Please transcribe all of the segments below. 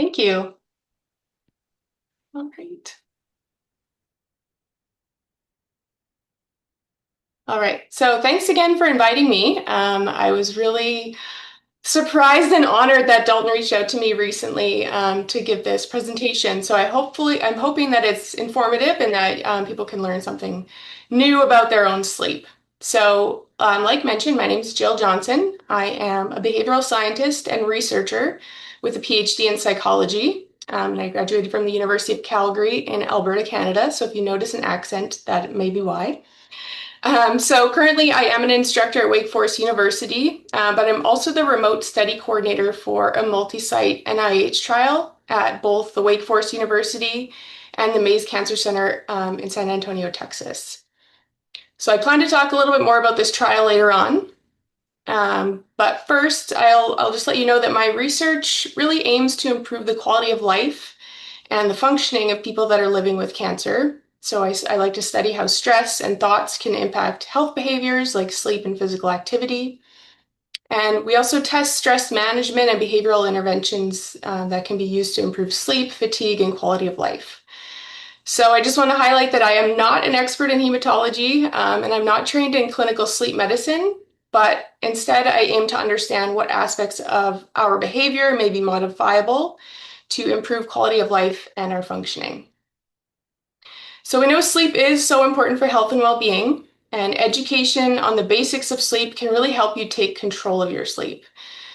Thank you. All right. All right. So thanks again for inviting me. I was really surprised and honored that Dalton reached out to me recently to give this presentation. So I'm hoping that it's informative and that people can learn something new about their own sleep. So, like mentioned, my name is Jill Johnson. I am a behavioral scientist and researcher with a PhD in psychology. And I graduated from the University of Calgary in Alberta, Canada. So if you notice an accent, that may be why. So currently I am an instructor at Wake Forest University, but I'm also the remote study coordinator for a multi-site NIH trial at both the Wake Forest University and the Mays Cancer Center in San Antonio, Texas. So I plan to talk a little bit more about this trial later on. But first, I'll just let you know that my research really aims to improve the quality of life and the functioning of people that are living with cancer. So I like to study how stress and thoughts can impact health behaviors like sleep and physical activity. And we also test stress management and behavioral interventions that can be used to improve sleep, fatigue, and quality of life. So I just want to highlight that I am not an expert in hematology and I'm not trained in clinical sleep medicine, but instead I aim to understand what aspects of our behavior may be modifiable to improve quality of life and our functioning. So we know sleep is so important for health and well-being, and education on the basics of sleep can really help you take control of your sleep.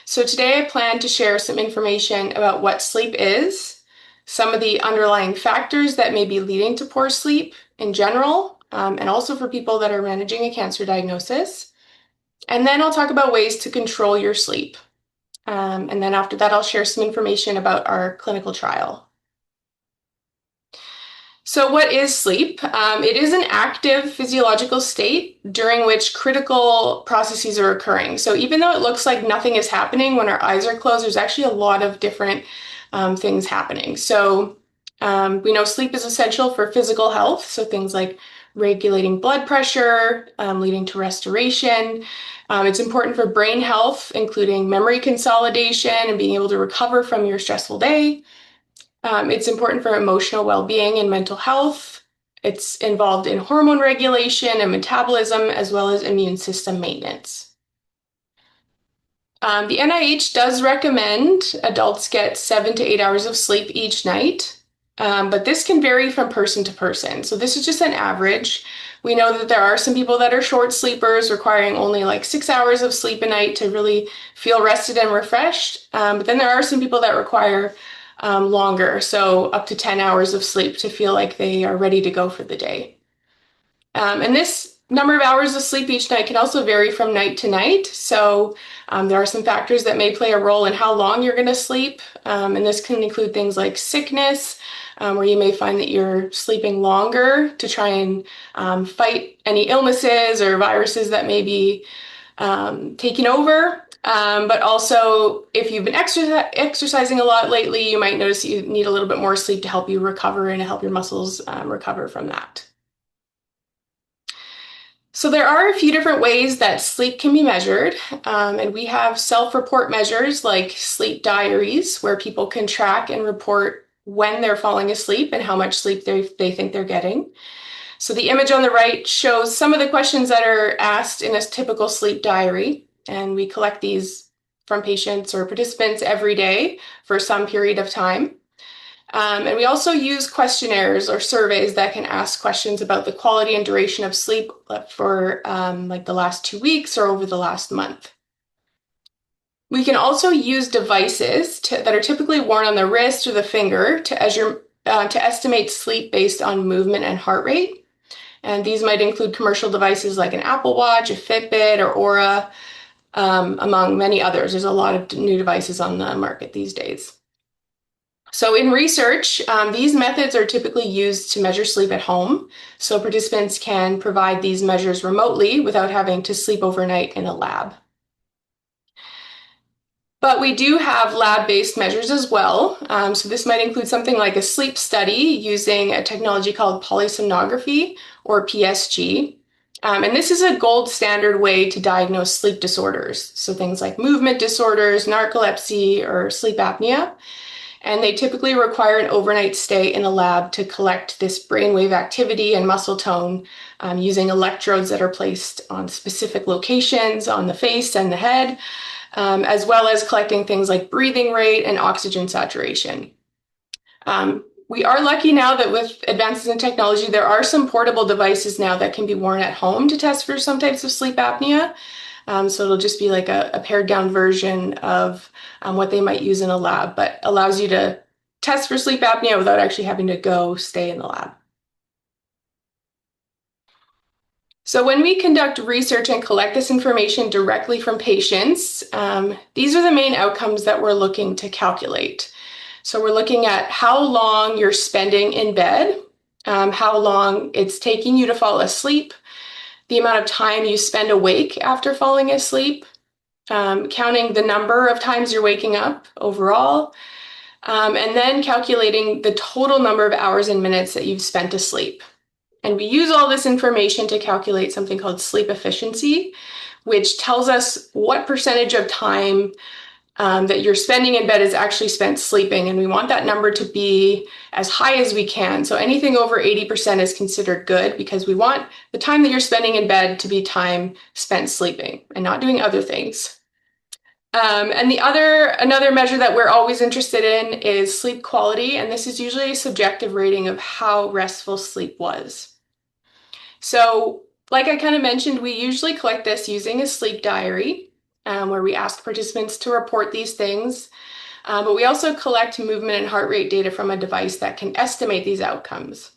So today I plan to share some information about what sleep is, some of the underlying factors that may be leading to poor sleep in general, and also for people that are managing a cancer diagnosis. And then I'll talk about ways to control your sleep. And then after that, I'll share some information about our clinical trial. So, what is sleep? It is an active physiological state during which critical processes are occurring. So, even though it looks like nothing is happening when our eyes are closed, there's actually a lot of different things happening. So, we know sleep is essential for physical health. So, things like regulating blood pressure, leading to restoration. It's important for brain health, including memory consolidation and being able to recover from your stressful day. It's important for emotional well-being and mental health. It's involved in hormone regulation and metabolism, as well as immune system maintenance. The NIH does recommend adults get 7 to 8 hours of sleep each night, but this can vary from person to person. So this is just an average. We know that there are some people that are short sleepers requiring only like 6 hours of sleep a night to really feel rested and refreshed. But then there are some people that require longer, so up to 10 hours of sleep to feel like they are ready to go for the day. And this number of hours of sleep each night can also vary from night to night. So there are some factors that may play a role in how long you're going to sleep. And this can include things like sickness, where you may find that you're sleeping longer to try and fight any illnesses or viruses that may be taking over. But also, if you've been exercising a lot lately, you might notice you need a little bit more sleep to help you recover and to help your muscles recover from that. So there are a few different ways that sleep can be measured, and we have self-report measures like sleep diaries, where people can track and report when they're falling asleep and how much sleep they think they're getting. So the image on the right shows some of the questions that are asked in a typical sleep diary, and we collect these from patients or participants every day for some period of time. And we also use questionnaires or surveys that can ask questions about the quality and duration of sleep for like the last 2 weeks or over the last month. We can also use devices that are typically worn on the wrist or the finger to estimate sleep based on movement and heart rate. And these might include commercial devices like an Apple Watch, a Fitbit, or Aura, among many others. There's a lot of new devices on the market these days. So in research, these methods are typically used to measure sleep at home. So participants can provide these measures remotely without having to sleep overnight in a lab. But we do have lab-based measures as well. So this might include something like a sleep study using a technology called polysomnography, or PSG. And this is a gold standard way to diagnose sleep disorders. So things like movement disorders, narcolepsy, or sleep apnea. and they typically require an overnight stay in a lab to collect this brainwave activity and muscle tone using electrodes that are placed on specific locations on the face and the head, as well as collecting things like breathing rate and oxygen saturation. We are lucky now that with advances in technology, there are some portable devices now that can be worn at home to test for some types of sleep apnea. So it'll just be like a pared down version of what they might use in a lab, but allows you to test for sleep apnea without actually having to go stay in the lab. So when we conduct research and collect this information directly from patients, these are the main outcomes that we're looking to calculate. So we're looking at how long you're spending in bed, how long it's taking you to fall asleep, the amount of time you spend awake after falling asleep, counting the number of times you're waking up overall, and then calculating the total number of hours and minutes that you've spent asleep. And we use all this information to calculate something called sleep efficiency, which tells us what percentage of time that you're spending in bed is actually spent sleeping. And we want that number to be as high as we can. So anything over 80% is considered good because we want the time that you're spending in bed to be time spent sleeping and not doing other things. And another measure that we're always interested in is sleep quality. And this is usually a subjective rating of how restful sleep was. So like I kind of mentioned, we usually collect this using a sleep diary where we ask participants to report these things. But we also collect movement and heart rate data from a device that can estimate these outcomes.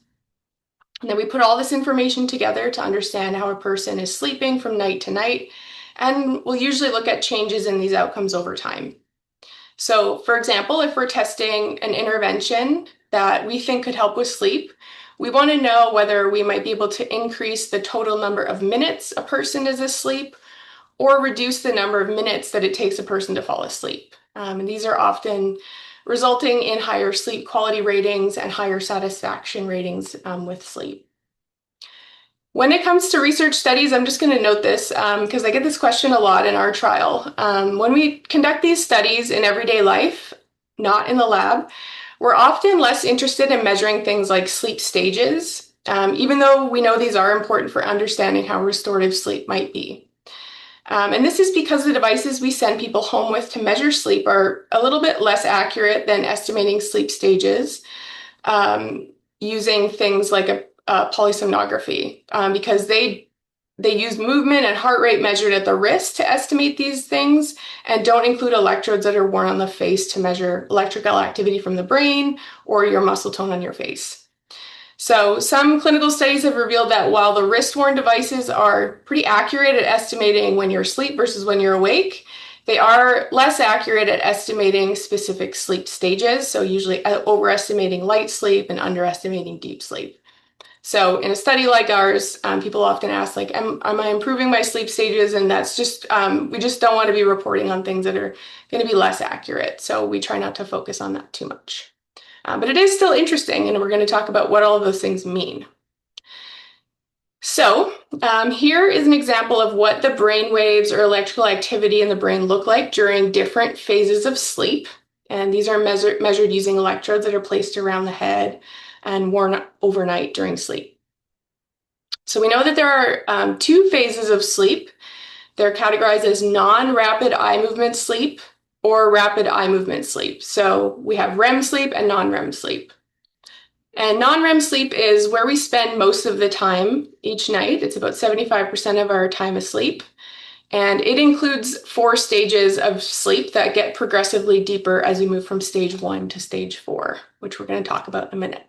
And then we put all this information together to understand how a person is sleeping from night to night. And we'll usually look at changes in these outcomes over time. So for example, if we're testing an intervention that we think could help with sleep, we want to know whether we might be able to increase the total number of minutes a person is asleep or reduce the number of minutes that it takes a person to fall asleep. And these are often resulting in higher sleep quality ratings and higher satisfaction ratings with sleep. When it comes to research studies, I'm just going to note this because I get this question a lot in our trial. When we conduct these studies in everyday life, not in the lab, we're often less interested in measuring things like sleep stages, even though we know these are important for understanding how restorative sleep might be. And this is because the devices we send people home with to measure sleep are a little bit less accurate than estimating sleep stages using things like a polysomnography because they use movement and heart rate measured at the wrist to estimate these things and don't include electrodes that are worn on the face to measure electrical activity from the brain or your muscle tone on your face. So some clinical studies have revealed that while the wrist-worn devices are pretty accurate at estimating when you're asleep versus when you're awake, they are less accurate at estimating specific sleep stages, so usually overestimating light sleep and underestimating deep sleep. So in a study like ours, people often ask, like, am I improving my sleep stages? And that's just, we just don't want to be reporting on things that are going to be less accurate. So we try not to focus on that too much. But it is still interesting, and we're going to talk about what all of those things mean. So here is an example of what the brain waves or electrical activity in the brain look like during different phases of sleep. And these are measured using electrodes that are placed around the head and worn overnight during sleep. So we know that there are two phases of sleep. They're categorized as non-rapid eye movement sleep or rapid eye movement sleep. So we have REM sleep and non-REM sleep. And non-REM sleep is where we spend most of the time each night. It's about 75% of our time asleep. And it includes 4 stages of sleep that get progressively deeper as we move from stage 1 to stage 4, which we're going to talk about in a minute.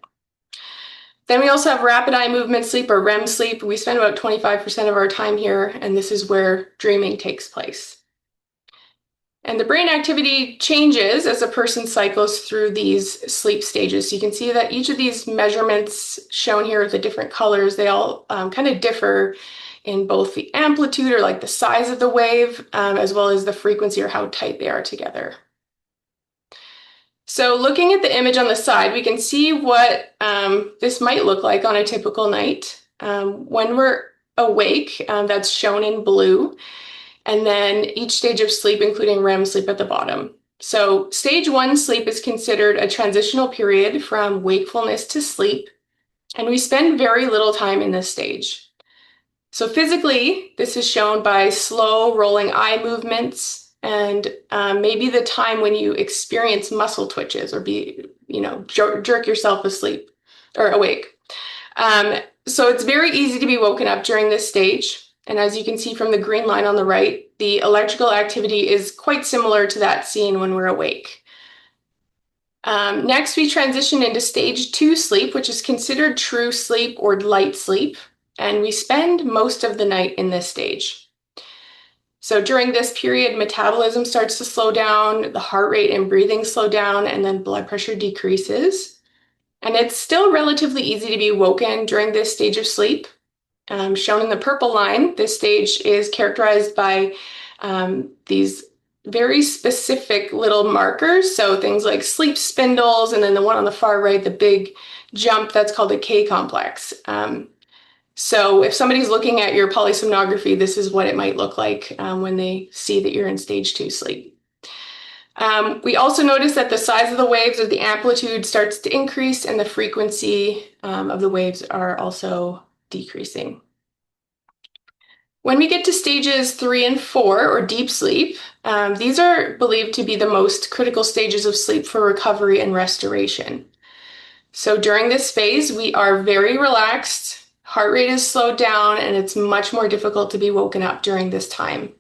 Then we also have rapid eye movement sleep or REM sleep. We spend about 25% of our time here, and this is where dreaming takes place. And the brain activity changes as a person cycles through these sleep stages. So you can see that each of these measurements shown here with the different colors, they all kind of differ in both the amplitude or like the size of the wave, as well as the frequency or how tight they are together. So looking at the image on the side, we can see what this might look like on a typical night. When we're awake, that's shown in blue. And then each stage of sleep, including REM sleep at the bottom. So stage 1 sleep is considered a transitional period from wakefulness to sleep, and we spend very little time in this stage. So physically, this is shown by slow rolling eye movements and maybe the time when you experience muscle twitches or jerk yourself asleep or awake. So it's very easy to be woken up during this stage. And as you can see from the green line on the right, the electrical activity is quite similar to that seen when we're awake. Next, we transition into stage 2 sleep, which is considered true sleep or light sleep. And we spend most of the night in this stage. So during this period, metabolism starts to slow down, the heart rate and breathing slow down, and then blood pressure decreases. And it's still relatively easy to be woken during this stage of sleep. Shown in the purple line, this stage is characterized by these very specific little markers. So things like sleep spindles, and then the one on the far right, the big jump, that's called the K complex. So if somebody's looking at your polysomnography, this is what it might look like when they see that you're in stage 2 sleep. We also notice that the size of the waves or the amplitude starts to increase and the frequency of the waves are also decreasing. When we get to stages 3 and 4, or deep sleep, these are believed to be the most critical stages of sleep for recovery and restoration. So during this phase, we are very relaxed, heart rate is slowed down, and it's much more difficult to be woken up during this time.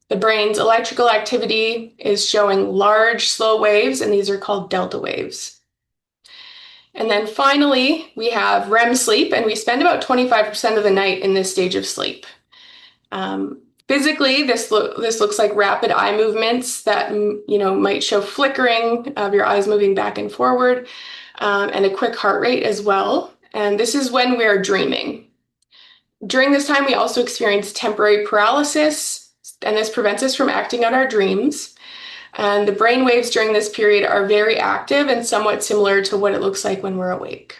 The brain's electrical activity is showing large, slow waves, and these are called delta waves. And then finally, we have REM sleep, and we spend about 25% of the night in this stage of sleep. Physically, this looks like rapid eye movements that might show flickering of your eyes moving back and forward, and a quick heart rate as well. And this is when we are dreaming. During this time, we also experience temporary paralysis, and this prevents us from acting out our dreams. And the brain waves during this period are very active and somewhat similar to what it looks like when we're awake.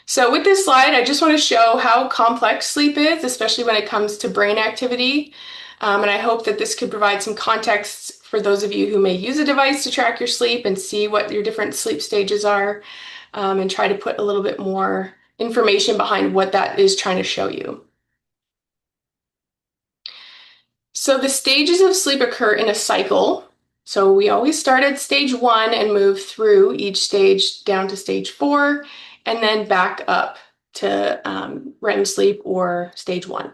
So with this slide, I just want to show how complex sleep is, especially when it comes to brain activity. And I hope that this could provide some context for those of you who may use a device to track your sleep and see what your different sleep stages are, and try to put a little bit more information behind what that is trying to show you. So the stages of sleep occur in a cycle. So we always start at stage 1 and move through each stage down to stage 4, and then back up to REM sleep or stage 1.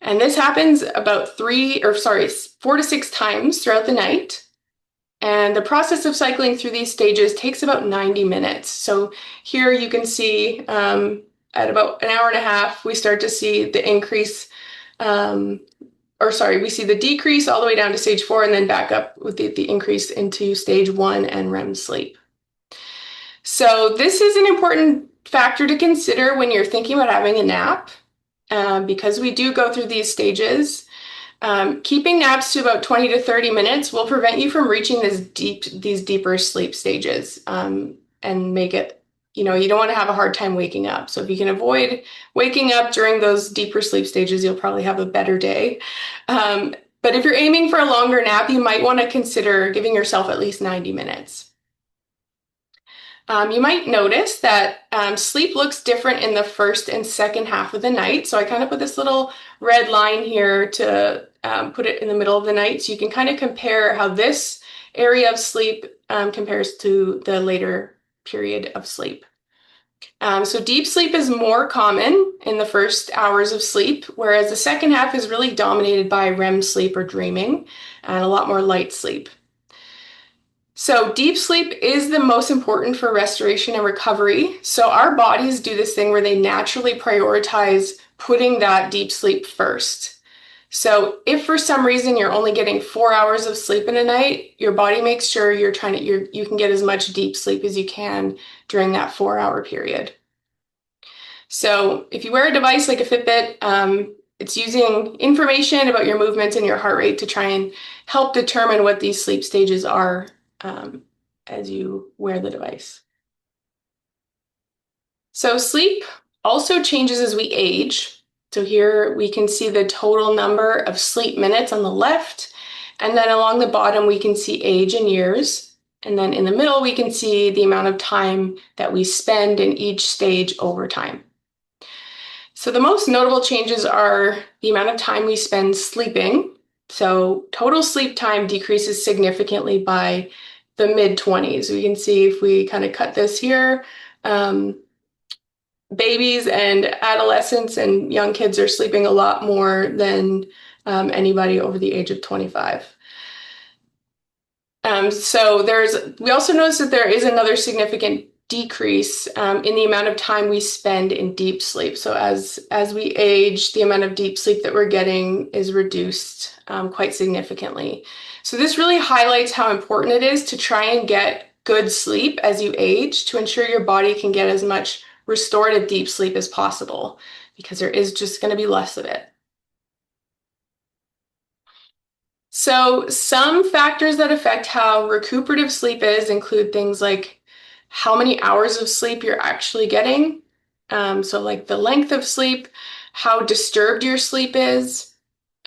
And this happens about 4 to 6 times throughout the night. And the process of cycling through these stages takes about 90 minutes. So here you can see at about an hour and a half, we start to see the increase, we see the decrease all the way down to stage 4 and then back up with the increase into stage 1 and REM sleep. So this is an important factor to consider when you're thinking about having a nap, because we do go through these stages. Keeping naps to about 20 to 30 minutes will prevent you from reaching these deeper sleep stages, and make it, you don't want to have a hard time waking up. So if you can avoid waking up during those deeper sleep stages, you'll probably have a better day. But if you're aiming for a longer nap, you might want to consider giving yourself at least 90 minutes. You might notice that sleep looks different in the first and second half of the night. So I kind of put this little red line here to put it in the middle of the night. So you can kind of compare how this area of sleep compares to the later period of sleep. So deep sleep is more common in the first hours of sleep, whereas the second half is really dominated by REM sleep or dreaming and a lot more light sleep. So deep sleep is the most important for restoration and recovery. So our bodies do this thing where they naturally prioritize putting that deep sleep first. So if for some reason you're only getting 4 hours of sleep in a night, your body makes sure you can get as much deep sleep as you can during that 4-hour period. So if you wear a device like a Fitbit, it's using information about your movements and your heart rate to try and help determine what these sleep stages are as you wear the device. So sleep also changes as we age. So here we can see the total number of sleep minutes on the left And then along the bottom, we can see age in years. And then in the middle, we can see the amount of time that we spend in each stage over time. So the most notable changes are the amount of time we spend sleeping. So total sleep time decreases significantly by the mid-20s. We can see if we kind of cut this here, babies and adolescents and young kids are sleeping a lot more than anybody over the age of 25. We also notice that there is another significant decrease in the amount of time we spend in deep sleep. So as we age, the amount of deep sleep that we're getting is reduced quite significantly. So this really highlights how important it is to try and get good sleep as you age to ensure your body can get as much restorative deep sleep as possible, because there is just going to be less of it. So some factors that affect how recuperative sleep is include things like how many hours of sleep you're actually getting. So like the length of sleep, how disturbed your sleep is,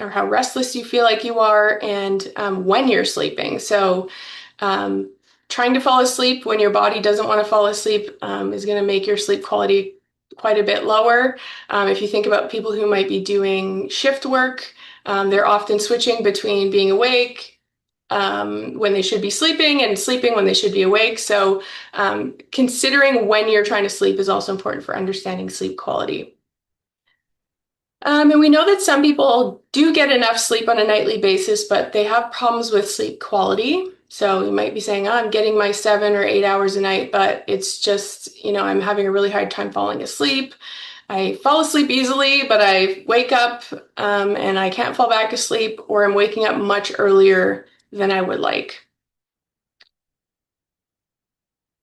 or how restless you feel like you are, and when you're sleeping. So trying to fall asleep when your body doesn't want to fall asleep is going to make your sleep quality quite a bit lower. If you think about people who might be doing shift work, they're often switching between being awake when they should be sleeping and sleeping when they should be awake. So considering when you're trying to sleep is also important for understanding sleep quality. And we know that some people do get enough sleep on a nightly basis, but they have problems with sleep quality. So you might be saying, oh, I'm getting my 7 or 8 hours a night, but it's just, I'm having a really hard time falling asleep. I fall asleep easily, but I wake up and I can't fall back asleep, or I'm waking up much earlier than I would like.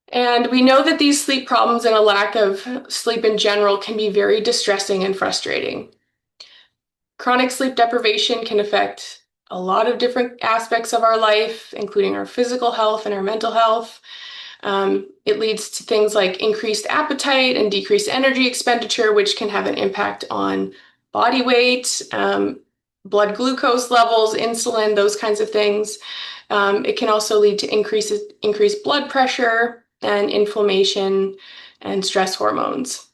And we know that these sleep problems and a lack of sleep in general can be very distressing and frustrating. Chronic sleep deprivation can affect a lot of different aspects of our life, including our physical health and our mental health. It leads to things like increased appetite and decreased energy expenditure, which can have an impact on body weight, blood glucose levels, insulin, those kinds of things. It can also lead to increased blood pressure and inflammation and stress hormones.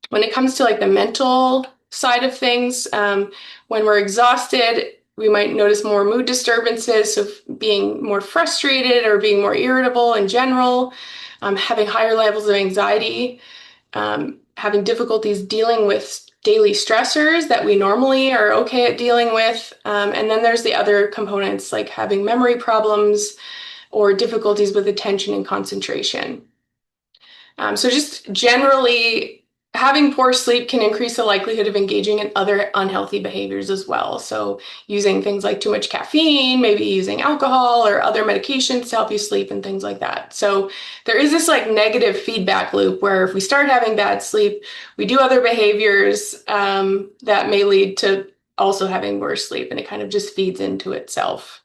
When it comes to like the mental side of things, when we're exhausted, we might notice more mood disturbances, so being more frustrated or being more irritable in general, having higher levels of anxiety, having difficulties dealing with daily stressors that we normally are okay at dealing with. And then there's the other components like having memory problems or difficulties with attention and concentration. So just generally, having poor sleep can increase the likelihood of engaging in other unhealthy behaviors as well. So using things like too much caffeine, maybe using alcohol or other medications to help you sleep and things like that. So there is this like negative feedback loop where if we start having bad sleep, we do other behaviors that may lead to also having worse sleep, and it kind of just feeds into itself.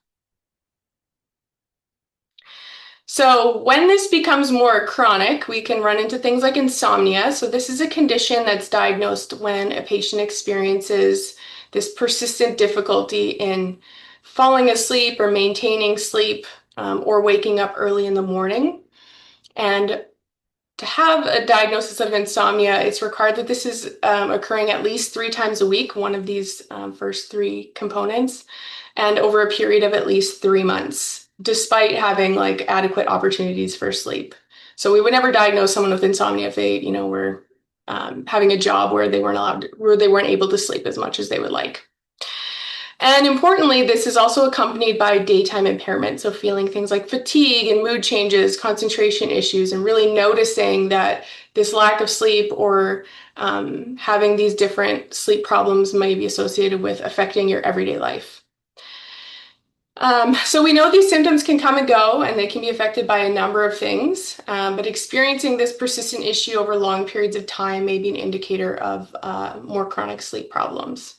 So when this becomes more chronic, we can run into things like insomnia. So this is a condition that's diagnosed when a patient experiences this persistent difficulty in falling asleep or maintaining sleep or waking up early in the morning. And to have a diagnosis of insomnia, it's required that this is occurring at least 3 times a week, one of these first 3 components, and over a period of at least 3 months, despite having like adequate opportunities for sleep. So we would never diagnose someone with insomnia if they, were having a job where they weren't able to sleep as much as they would like. And importantly, this is also accompanied by daytime impairment, so feeling things like fatigue and mood changes, concentration issues, and really noticing that this lack of sleep or having these different sleep problems may be associated with affecting your everyday life. So we know these symptoms can come and go, and they can be affected by a number of things, but experiencing this persistent issue over long periods of time may be an indicator of more chronic sleep problems.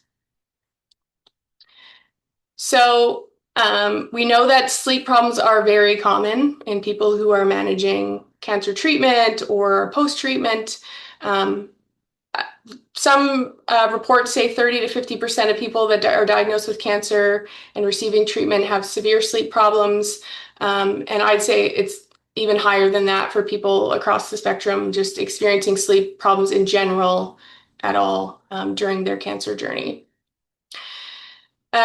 So we know that sleep problems are very common in people who are managing cancer treatment or post-treatment. Some reports say 30 to 50% of people that are diagnosed with cancer and receiving treatment have severe sleep problems. And I'd say it's even higher than that for people across the spectrum, just experiencing sleep problems in general at all during their cancer journey.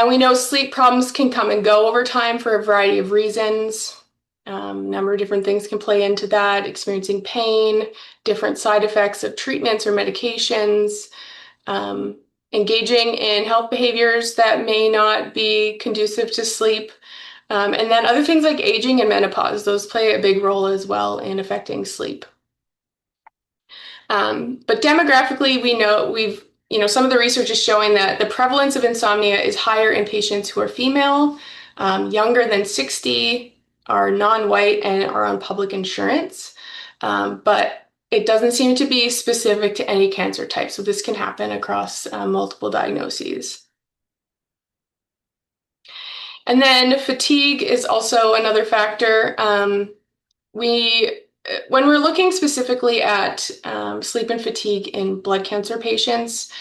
We know sleep problems can come and go over time for a variety of reasons. A number of different things can play into that, experiencing pain, different side effects of treatments or medications, um, engaging in health behaviors that may not be conducive to sleep. And then other things like aging and menopause, those play a big role as well in affecting sleep. But demographically, some of the research is showing that the prevalence of insomnia is higher in patients who are female, younger than 60, are non-white, and are on public insurance. But it doesn't seem to be specific to any cancer type, so this can happen across multiple diagnoses. And then fatigue is also another factor. We, when we're looking specifically at sleep and fatigue in blood cancer patients,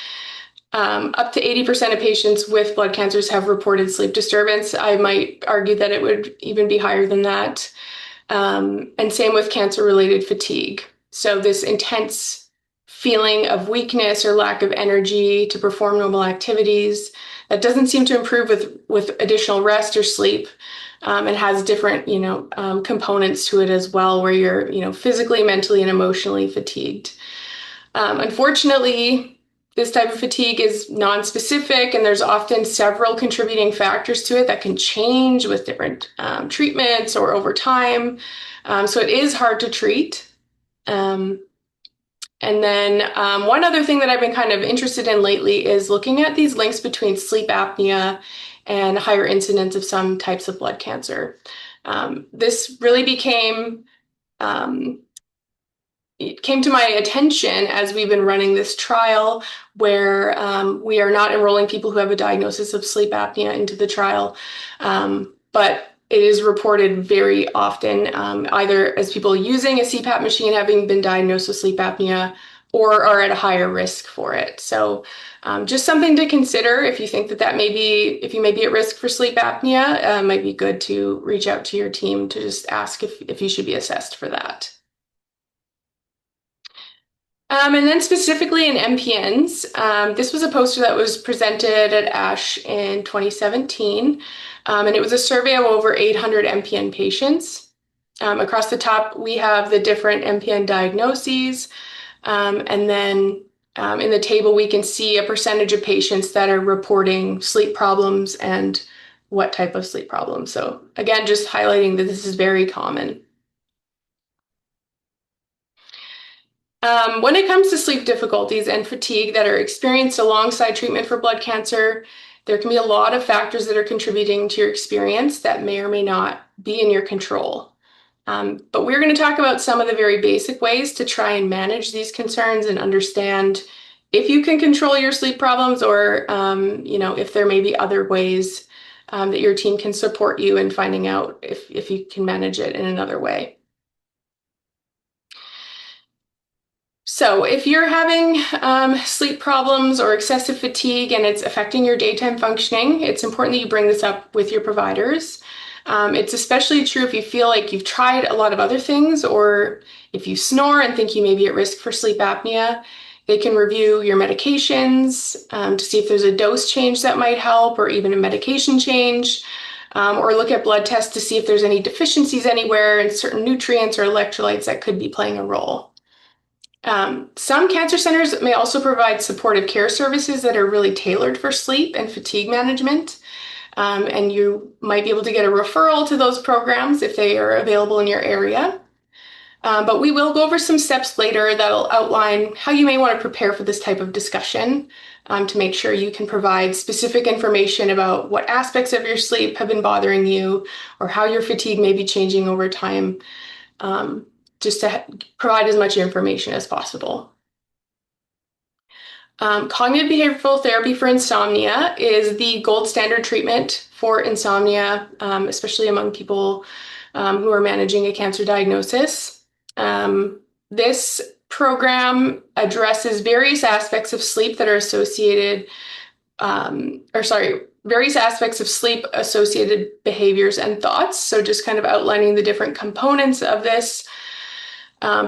up to 80% of patients with blood cancers have reported sleep disturbance. I might argue that it would even be higher than that. And same with cancer-related fatigue. So this intense feeling of weakness or lack of energy to perform normal activities that doesn't seem to improve with additional rest or sleep. It has different, components to it as well, where you're, physically, mentally, and emotionally fatigued. Unfortunately, this type of fatigue is non-specific, and there's often several contributing factors to it that can change with different treatments or over time. So it is hard to treat. And then one other thing that I've been kind of interested in lately is looking at these links between sleep apnea and higher incidence of some types of blood cancer. This really it came to my attention as we've been running this trial where we are not enrolling people who have a diagnosis of sleep apnea into the trial, but it is reported very often, either as people using a CPAP machine having been diagnosed with sleep apnea or are at a higher risk for it. So just something to consider if you think if you may be at risk for sleep apnea, it might be good to reach out to your team to just ask if you should be assessed for that. And then specifically in MPNs, this was a poster that was presented at ASH in 2017, and it was a survey of over 800 MPN patients. Across the top, we have the different MPN diagnoses, and then in the table, we can see a percentage of patients that are reporting sleep problems and what type of sleep problems. So again, just highlighting that this is very common. When it comes to sleep difficulties and fatigue that are experienced alongside treatment for blood cancer, there can be a lot of factors that are contributing to your experience that may or may not be in your control. But we're going to talk about some of the very basic ways to try and manage these concerns and understand if you can control your sleep problems or, if there may be other ways that your team can support you in finding out if you can manage it in another way. So if you're having sleep problems or excessive fatigue and it's affecting your daytime functioning, it's important that you bring this up with your providers. It's especially true if you feel like you've tried a lot of other things or if you snore and think you may be at risk for sleep apnea. They can review your medications to see if there's a dose change that might help or even a medication change, or look at blood tests to see if there's any deficiencies anywhere in certain nutrients or electrolytes that could be playing a role. Some cancer centers may also provide supportive care services that are really tailored for sleep and fatigue management. And you might be able to get a referral to those programs if they are available in your area. But we will go over some steps later that'll outline how you may want to prepare for this type of discussion to make sure you can provide specific information about what aspects of your sleep have been bothering you or how your fatigue may be changing over time. Just to provide as much information as possible. Cognitive behavioral therapy for insomnia is the gold standard treatment for insomnia, especially among people who are managing a cancer diagnosis. This program addresses various aspects of sleep that are associated, various aspects of sleep associated behaviors and thoughts. So just kind of outlining the different components of this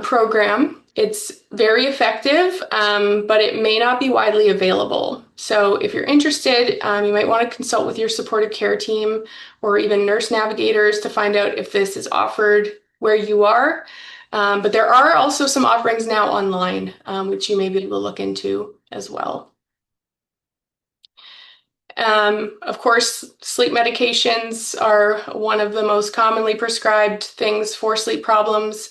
program. It's very effective, but it may not be widely available. So if you're interested, you might want to consult with your supportive care team or even nurse navigators to find out if this is offered where you are. But there are also some offerings now online, which you may be able to look into as well. Of course, sleep medications are one of the most commonly prescribed things for sleep problems,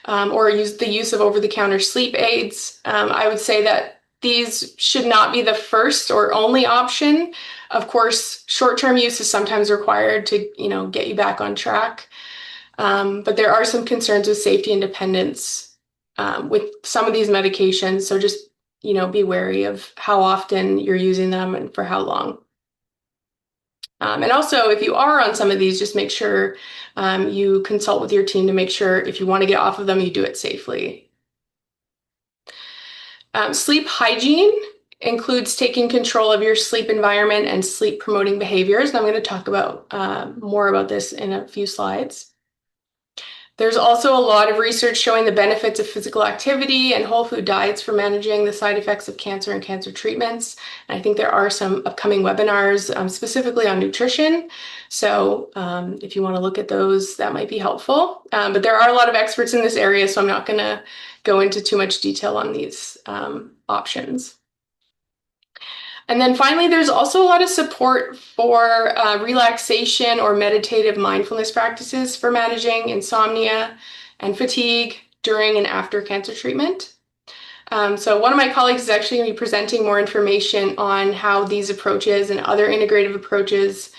or the use of over-the-counter sleep aids. I would say that these should not be the first or only option. Of course, short-term use is sometimes required to, get you back on track. But there are some concerns with safety and dependence with some of these medications. So just, be wary of how often you're using them and for how long. And also, if you are on some of these, just make sure you consult with your team to make sure if you want to get off of them, you do it safely. Sleep hygiene includes taking control of your sleep environment and sleep promoting behaviors. And I'm going to talk about more about this in a few slides. There's also a lot of research showing the benefits of physical activity and whole food diets for managing the side effects of cancer and cancer treatments. And I think there are some upcoming webinars specifically on nutrition. So if you want to look at those, that might be helpful. But there are a lot of experts in this area, so I'm not going to go into too much detail on these options. And then finally, there's also a lot of support for relaxation or meditative mindfulness practices for managing insomnia and fatigue during and after cancer treatment. So one of my colleagues is actually going to be presenting more information on how these approaches and other integrative approaches,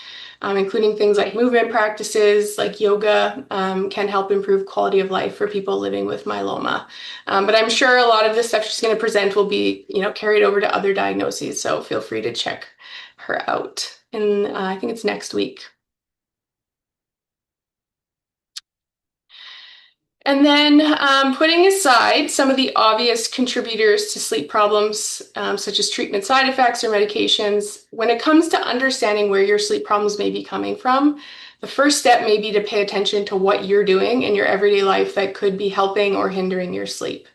including things like movement practices, like yoga, can help improve quality of life for people living with myeloma. But I'm sure a lot of the stuff she's going to present will be, carried over to other diagnoses. So feel free to check her out. And I think it's next week. And then putting aside some of the obvious contributors to sleep problems, such as treatment side effects or medications, when it comes to understanding where your sleep problems may be coming from, the first step may be to pay attention to what you're doing in your everyday life that could be helping or hindering your sleep.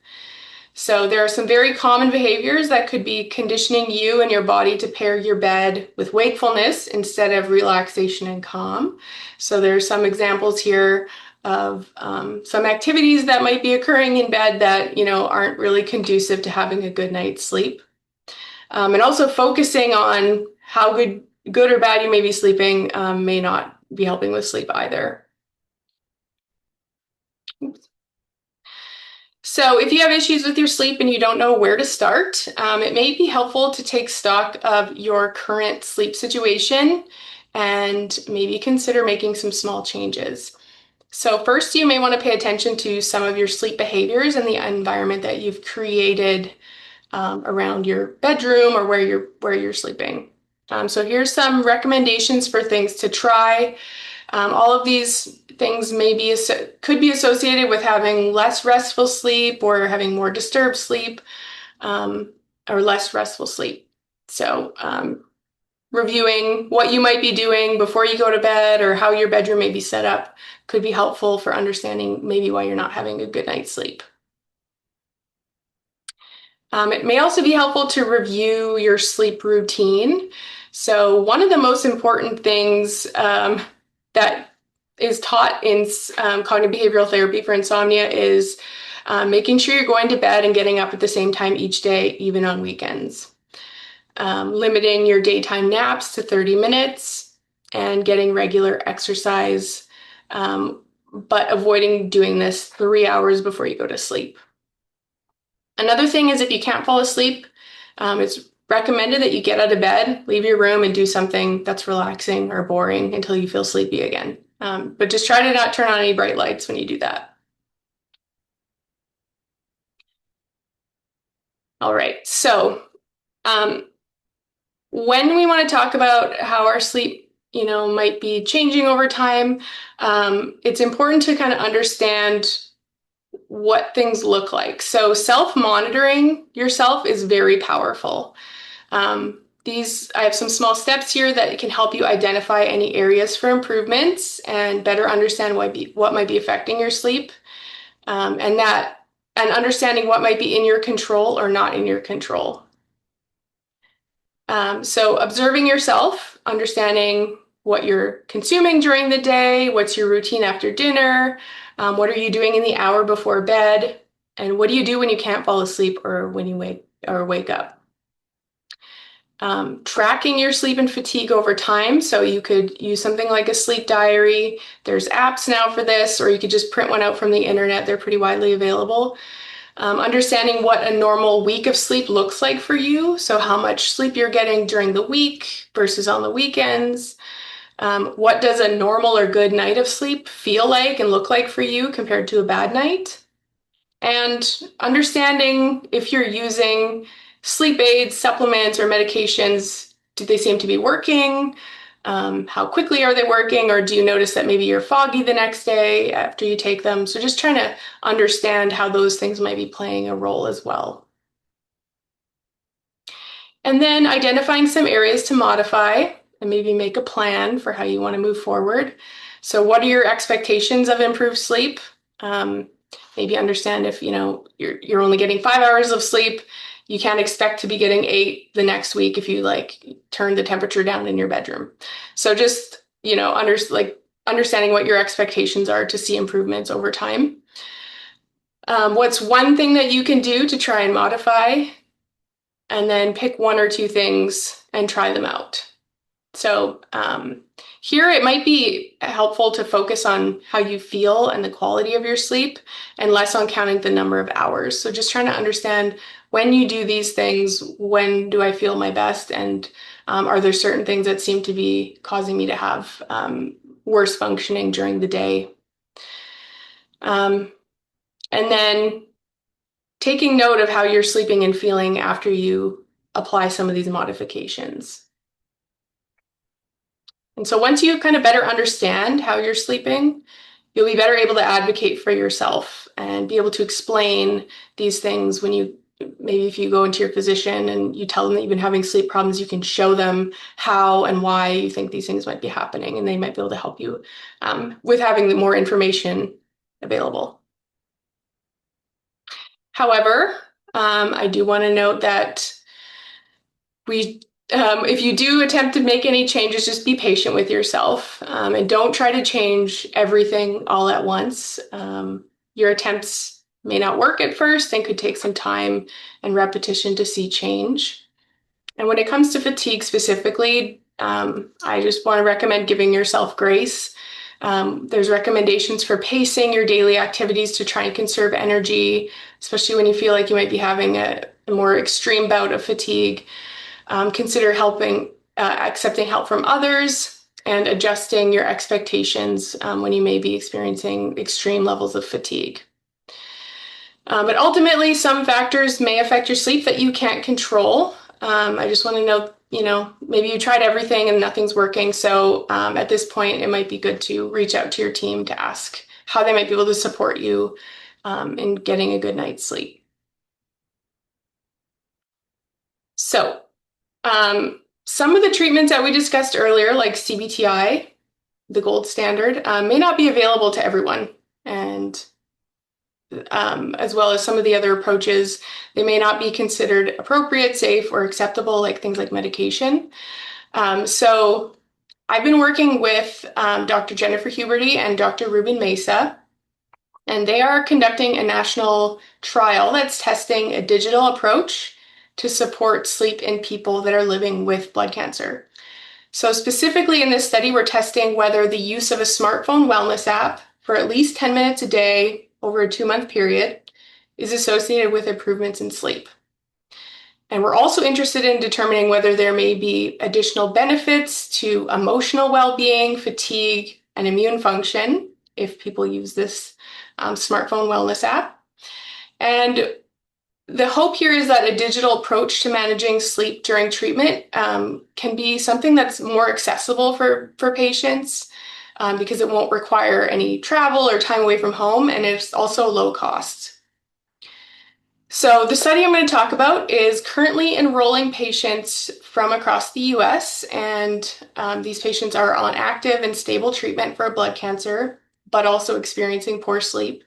So there are some very common behaviors that could be conditioning you and your body to pair your bed with wakefulness instead of relaxation and calm. So there are some examples here of some activities that might be occurring in bed that, aren't really conducive to having a good night's sleep. And also focusing on how good or bad you may be sleeping may not be helping with sleep either. Oops. So if you have issues with your sleep and you don't know where to start, it may be helpful to take stock of your current sleep situation and maybe consider making some small changes. So first, you may want to pay attention to some of your sleep behaviors and the environment that you've created around your bedroom or where you're sleeping. So here's some recommendations for things to try. All of these things could be associated with having less restful sleep or having more disturbed sleep or less restful sleep. So reviewing what you might be doing before you go to bed or how your bedroom may be set up could be helpful for understanding maybe why you're not having a good night's sleep. It may also be helpful to review your sleep routine. So one of the most important things that is taught in cognitive behavioral therapy for insomnia is making sure you're going to bed and getting up at the same time each day, even on weekends. Limiting your daytime naps to 30 minutes and getting regular exercise, but avoiding doing this 3 hours before you go to sleep. Another thing is if you can't fall asleep, it's recommended that you get out of bed, leave your room, and do something that's relaxing or boring until you feel sleepy again. But just try to not turn on any bright lights when you do that. All right, so when we want to talk about how our sleep, might be changing over time, it's important to kind of understand what things look like. So self-monitoring yourself is very powerful. I have some small steps here that can help you identify any areas for improvements and better understand what might be affecting your sleep, and understanding what might be in your control or not in your control. So observing yourself, understanding what you're consuming during the day, what's your routine after dinner, what are you doing in the hour before bed, and what do you do when you can't fall asleep or when you wake up. Tracking your sleep and fatigue over time. So you could use something like a sleep diary. There's apps now for this, or you could just print one out from the internet. They're pretty widely available. Understanding what a normal week of sleep looks like for you. So how much sleep you're getting during the week versus on the weekends. What does a normal or good night of sleep feel like and look like for you compared to a bad night? And understanding if you're using sleep aids, supplements, or medications, do they seem to be working? How quickly are they working? Or do you notice that maybe you're foggy the next day after you take them? So just trying to understand how those things might be playing a role as well. And then identifying some areas to modify and maybe make a plan for how you want to move forward. So what are your expectations of improved sleep? Maybe understand if you're only getting 5 hours of sleep, you can't expect to be getting 8 the next week if you turn the temperature down in your bedroom. So just understanding what your expectations are to see improvements over time. What's one thing that you can do to try and modify, and then pick 1 or 2 things and try them out. So here it might be helpful to focus on how you feel and the quality of your sleep and less on counting the number of hours. So just trying to understand, when you do these things, when do I feel my best? And are there certain things that seem to be causing me to have worse functioning during the day? And then taking note of how you're sleeping and feeling after you apply some of these modifications. And so once you kind of better understand how you're sleeping, you'll be better able to advocate for yourself and be able to explain these things when maybe if you go into your physician and you tell them that you've been having sleep problems, you can show them how and why you think these things might be happening, and they might be able to help you with having more information available. However, I do want to note that if you do attempt to make any changes, just be patient with yourself, and don't try to change everything all at once. Your attempts may not work at first and could take some time and repetition to see change. And when it comes to fatigue specifically, I just want to recommend giving yourself grace. There's recommendations for pacing your daily activities to try and conserve energy, especially when you feel like you might be having a more extreme bout of fatigue. Consider accepting help from others and adjusting your expectations when you may be experiencing extreme levels of fatigue. But ultimately, some factors may affect your sleep that you can't control. I just want to know, maybe you tried everything and nothing's working. So at this point, it might be good to reach out to your team to ask how they might be able to support you in getting a good night's sleep. So some of the treatments that we discussed earlier, like CBTI, the gold standard, may not be available to everyone. And as well as some of the other approaches, they may not be considered appropriate, safe, or acceptable, like things like medication. So I've been working with Dr. Jennifer Huberty and Dr. Ruben Mesa, and they are conducting a national trial that's testing a digital approach to support sleep in people that are living with blood cancer. So specifically in this study, we're testing whether the use of a smartphone wellness app for at least 10 minutes a day over a 2-month period is associated with improvements in sleep. And we're also interested in determining whether there may be additional benefits to emotional well-being, fatigue, and immune function if people use this smartphone wellness app. And the hope here is that a digital approach to managing sleep during treatment can be something that's more accessible for patients, because it won't require any travel or time away from home, and it's also low cost. So the study I'm going to talk about is currently enrolling patients from across the US, and these patients are on active and stable treatment for blood cancer, but also experiencing poor sleep.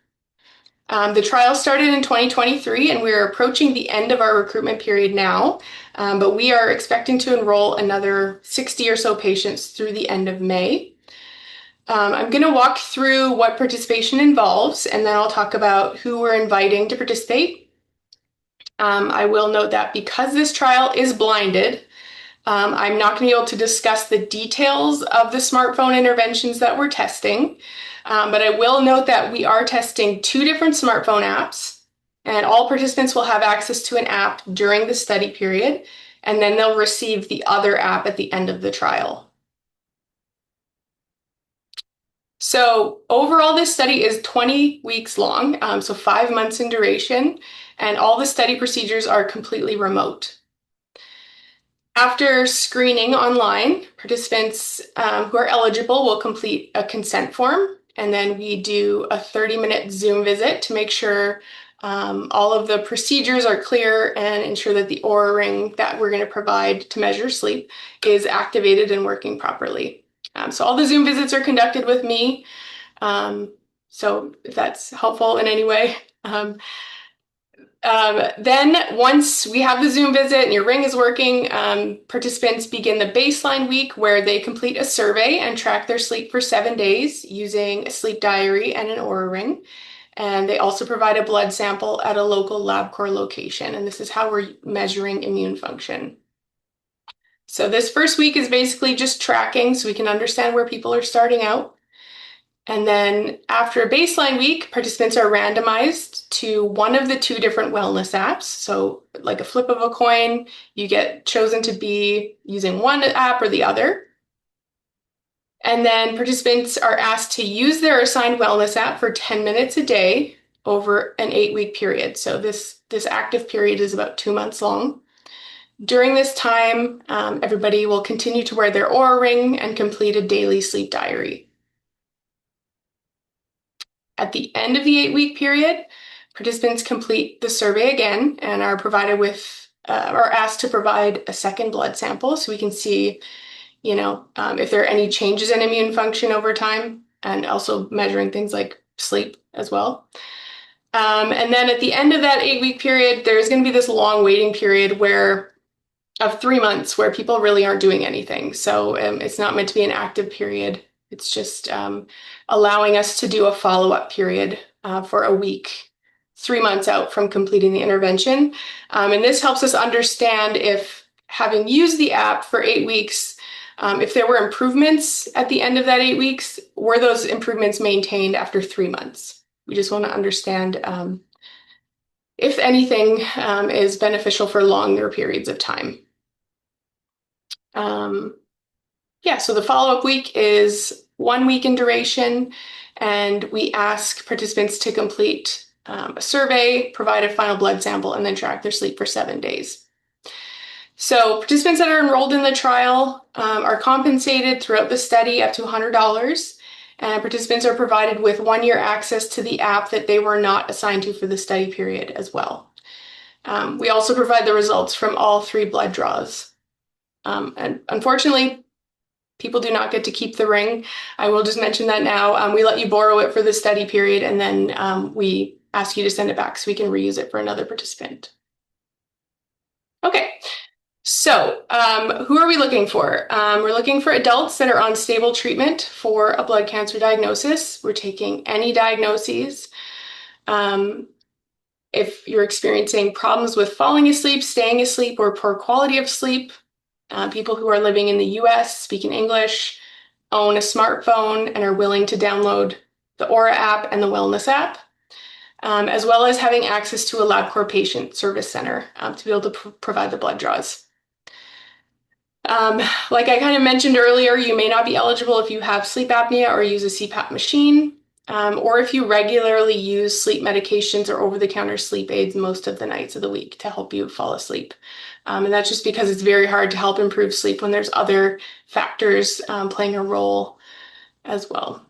The trial started in 2023, and we're approaching the end of our recruitment period now, but we are expecting to enroll another 60 or so patients through the end of May. I'm going to walk through what participation involves, and then I'll talk about who we're inviting to participate. I will note that because this trial is blinded, I'm not going to be able to discuss the details of the smartphone interventions that we're testing, but I will note that we are testing 2 different smartphone apps, and all participants will have access to an app during the study period, and then they'll receive the other app at the end of the trial. So overall, this study is 20 weeks long, so 5 months in duration, and all the study procedures are completely remote. After screening online, participants who are eligible will complete a consent form, and then we do a 30-minute Zoom visit to make sure all of the procedures are clear and ensure that the Oura ring that we're going to provide to measure sleep is activated and working properly. So all the Zoom visits are conducted with me. So if that's helpful in any way. Then once we have the Zoom visit and your ring is working, participants begin the baseline week where they complete a survey and track their sleep for 7 days using a sleep diary and an Oura ring. And they also provide a blood sample at a local LabCorp location. And this is how we're measuring immune function. So this first week is basically just tracking so we can understand where people are starting out. And then after a baseline week, participants are randomized to one of the 2 different wellness apps. So like a flip of a coin, you get chosen to be using one app or the other. And then participants are asked to use their assigned wellness app for 10 minutes a day over an 8-week period. So this active period is about 2 months long. During this time, everybody will continue to wear their Oura ring and complete a daily sleep diary. At the end of the 8-week period, participants complete the survey again and are provided with, are asked to provide a second blood sample so we can see, if there are any changes in immune function over time, and also measuring things like sleep as well. And then at the end of that 8-week period, there's going to be this long waiting period of 3 months where people really aren't doing anything. So it's not meant to be an active period. It's just allowing us to do a follow-up period for a week, 3 months out from completing the intervention. And this helps us understand if, having used the app for 8 weeks, if there were improvements at the end of that 8 weeks, were those improvements maintained after 3 months? We just want to understand if anything is beneficial for longer periods of time. So the follow-up week is 1 week in duration, and we ask participants to complete a survey, provide a final blood sample, and then track their sleep for 7 days. So participants that are enrolled in the trial are compensated throughout the study up to $100, and participants are provided with 1-year access to the app that they were not assigned to for the study period as well. We also provide the results from all 3 blood draws. And unfortunately, people do not get to keep the ring. I will just mention that now. We let you borrow it for the study period, and then we ask you to send it back so we can reuse it for another participant. Okay, so who are we looking for? We're looking for adults that are on stable treatment for a blood cancer diagnosis. We're taking any diagnoses. If you're experiencing problems with falling asleep, staying asleep, or poor quality of sleep, people who are living in the US, speaking English, own a smartphone, and are willing to download the Oura app and the Wellness app, as well as having access to a LabCorp patient service center to be able to provide the blood draws. Like I kind of mentioned earlier, you may not be eligible if you have sleep apnea or use a CPAP machine, or if you regularly use sleep medications or over-the-counter sleep aids most of the nights of the week to help you fall asleep. And that's just because it's very hard to help improve sleep when there's other factors playing a role as well.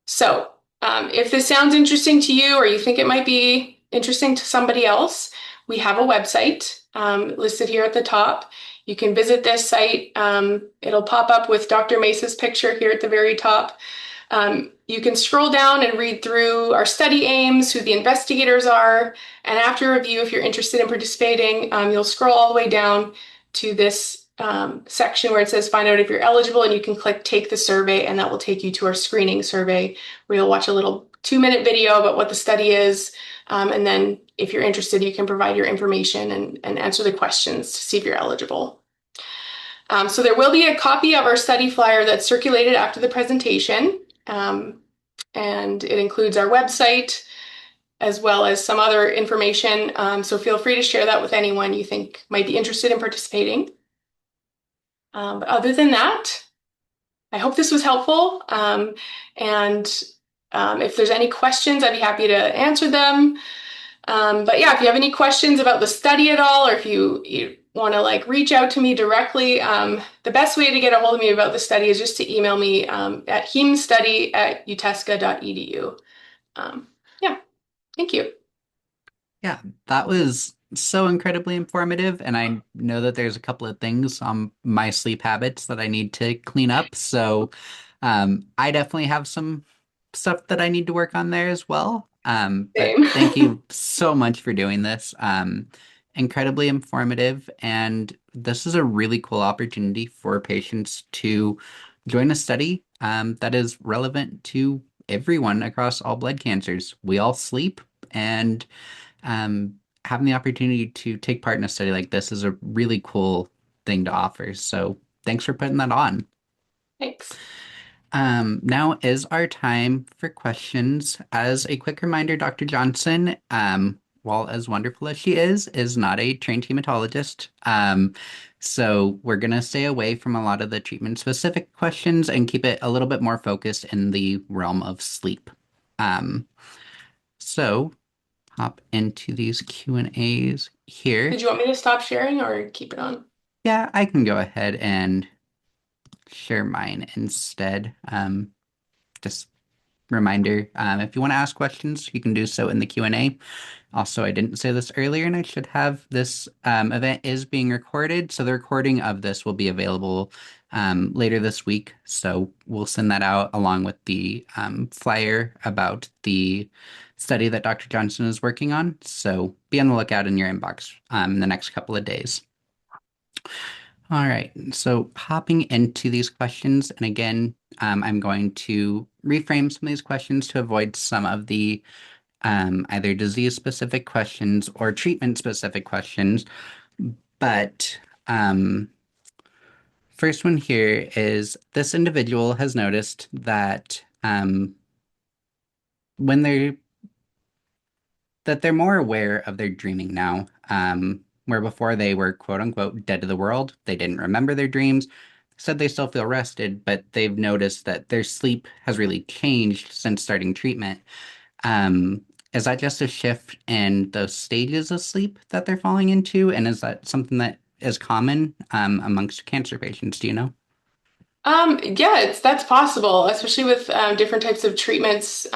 So, if this sounds interesting to you or you think it might be interesting to somebody else, we have a website listed here at the top. You can visit this site. It'll pop up with Dr. Mesa's picture here at the very top. You can scroll down and read through our study aims, who the investigators are, and after review, if you're interested in participating, you'll scroll all the way down to this section where it says find out if you're eligible, and you can click take the survey, and that will take you to our screening survey where you'll watch a little 2-minute video about what the study is. And then if you're interested, you can provide your information and answer the questions to see if you're eligible. So there will be a copy of our study flyer that's circulated after the presentation. And it includes our website as well as some other information. So feel free to share that with anyone you think might be interested in participating. But other than that, I hope this was helpful. And if there's any questions, I'd be happy to answer them. But yeah, if you have any questions about the study at all, or if you want to like reach out to me directly, the best way to get a hold of me about the study is just to email me at hemstudy@utesca.edu. Yeah, thank you. Yeah, that was so incredibly informative. And I know that there's a couple of things on my sleep habits that I need to clean up. So I definitely have some stuff that I need to work on there as well. But Same. thank you so much for doing this. Incredibly informative. And this is a really cool opportunity for patients to join a study that is relevant to everyone across all blood cancers. We all sleep, and having the opportunity to take part in a study like this is a really cool thing to offer. So thanks for putting that on. Thanks. Now is our time for questions. As a quick reminder, Dr. Johnson, while as wonderful as she is not a trained hematologist. So we're going to stay away from a lot of the treatment specific questions and keep it a little bit more focused in the realm of sleep. Um, so hop into these Q&As here. Did you want me to stop sharing or keep it on? Yeah, I can go ahead and share mine instead. Just reminder, if you want to ask questions, you can do so in the Q&A. Also, I didn't say this earlier, and I should have this event is being recorded, so the recording of this will be available later this week. So we'll send that out along with the flyer about the study that Dr. Johnson is working on. So be on the lookout in your inbox in the next couple of days. All right, so hopping into these questions, and again, I'm going to reframe some of these questions to avoid some of the either disease-specific questions or treatment-specific questions. But first one here is this individual has noticed that when they're more aware of their dreaming now, where before they were quote unquote dead to the world, they didn't remember their dreams, said they still feel rested, but they've noticed that their sleep has really changed since starting treatment. Um, is that just a shift in those stages of sleep that they're falling into? And is that something that is common amongst cancer patients? Do you know? Yeah, that's possible, especially with different types of treatments.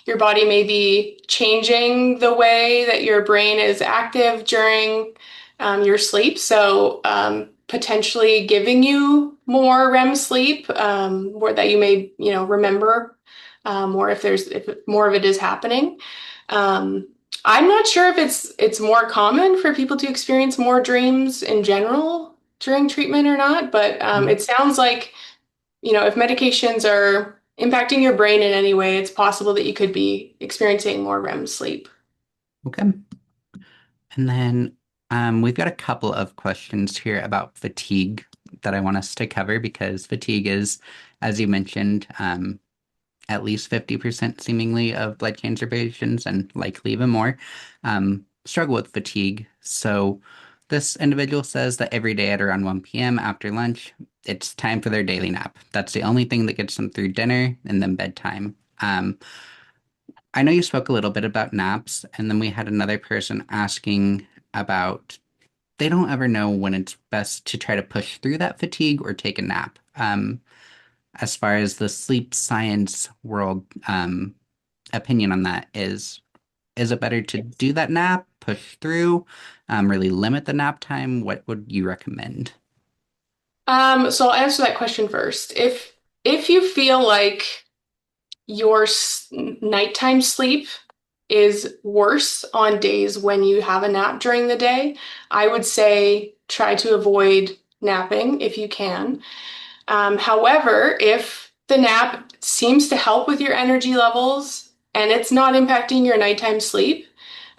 Your body may be changing the way that your brain is active during your sleep, so potentially giving you more REM sleep, or that you may, remember more if more of it is happening. Um, I'm not sure if it's more common for people to experience more dreams in general during treatment or not, but Mhm. it sounds like, if medications are impacting your brain in any way, it's possible that you could be experiencing more REM sleep. Okay. And then we've got a couple of questions here about fatigue that I want us to cover because fatigue is, as you mentioned, at least 50% seemingly of blood cancer patients and likely even more struggle with fatigue. So this individual says that every day at around 1 p.m. after lunch, it's time for their daily nap. That's the only thing that gets them through dinner and then bedtime. I know you spoke a little bit about naps, and then we had another person asking about they don't ever know when it's best to try to push through that fatigue or take a nap. as far as the sleep science world opinion on that is it better to do that nap, push through, really limit the nap time? What would you recommend? So I'll answer that question first. If you feel like your nighttime sleep is worse on days when you have a nap during the day, I would say try to avoid napping if you can. However, if the nap seems to help with your energy levels and it's not impacting your nighttime sleep,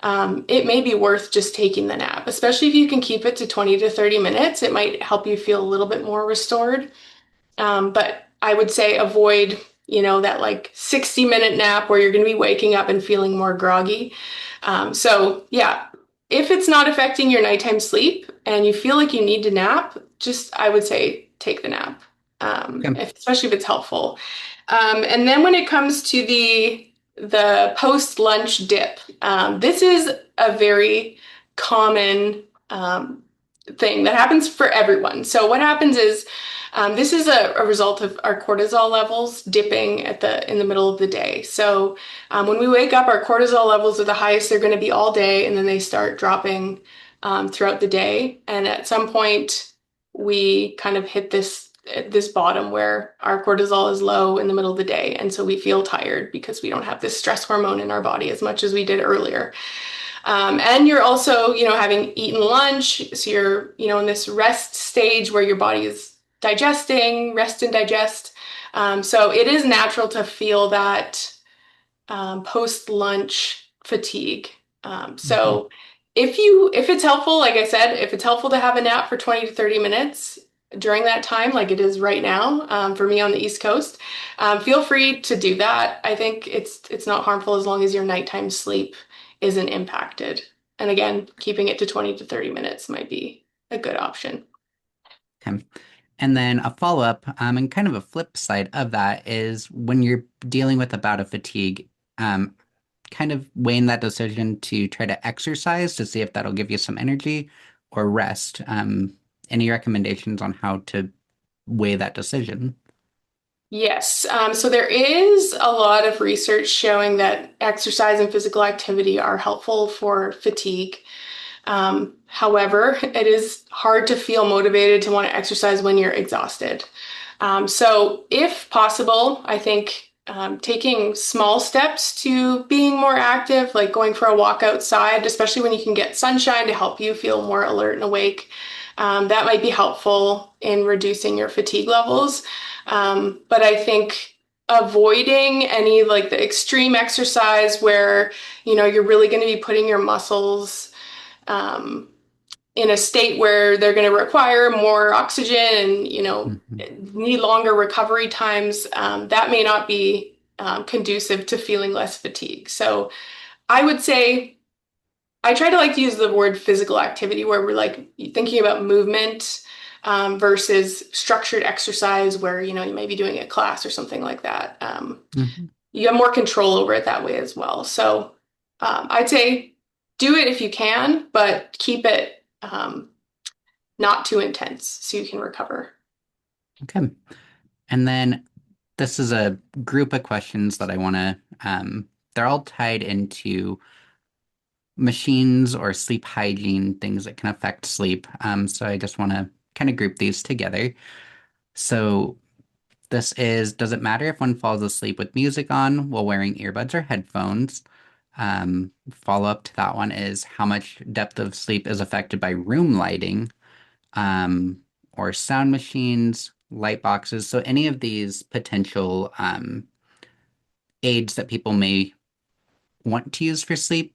it may be worth just taking the nap, especially if you can keep it to 20 to 30 minutes. It might help you feel a little bit more restored. But I would say avoid, that like 60-minute nap where you're going to be waking up and feeling more groggy. So yeah, if it's not affecting your nighttime sleep and you feel like you need to nap, just I would say take the nap, Okay. especially if it's helpful. And then when it comes to the post-lunch dip, this is a very common thing that happens for everyone. So what happens is this is a result of our cortisol levels dipping in the middle of the day. So when we wake up, our cortisol levels are the highest they're going to be all day, and then they start dropping throughout the day. And at some point, we kind of hit this bottom where our cortisol is low in the middle of the day, and so we feel tired because we don't have this stress hormone in our body as much as we did earlier. And you're also, having eaten lunch, so you're, in this rest stage where your body is digesting, rest and digest. So it is natural to feel that post-lunch fatigue. Mhm. So if it's helpful, like I said, if it's helpful to have a nap for 20 to 30 minutes during that time, like it is right now, for me on the East Coast, feel free to do that. I think it's not harmful as long as your nighttime sleep isn't impacted. And again, keeping it to 20 to 30 minutes might be a good option. Okay. And then a follow-up, and kind of a flip side of that is when you're dealing with a bout of fatigue, um, kind of weighing that decision to try to exercise to see if that'll give you some energy or rest. Any recommendations on how to weigh that decision? Yes. So there is a lot of research showing that exercise and physical activity are helpful for fatigue. However, it is hard to feel motivated to want to exercise when you're exhausted. So, if possible, I think taking small steps to being more active, like going for a walk outside, especially when you can get sunshine to help you feel more alert and awake, that might be helpful in reducing your fatigue levels. But I think avoiding any like the extreme exercise where, you're really going to be putting your muscles um, in a state where they're going to require more oxygen and Mhm. need longer recovery times, that may not be conducive to feeling less fatigue. So I would say I try to like to use the word physical activity where we're like thinking about movement versus structured exercise where you may be doing a class or something like that. Mhm. You have more control over it that way as well. So I'd say do it if you can, but keep it not too intense so you can recover. Okay. And then this is a group of questions that I want to, they're all tied into machines or sleep hygiene, things that can affect sleep. So I just want to kind of group these together. So this is, does it matter if one falls asleep with music on while wearing earbuds or headphones? Follow up to that one is how much depth of sleep is affected by room lighting, um, or sound machines, light boxes. So any of these potential aids that people may want to use for sleep,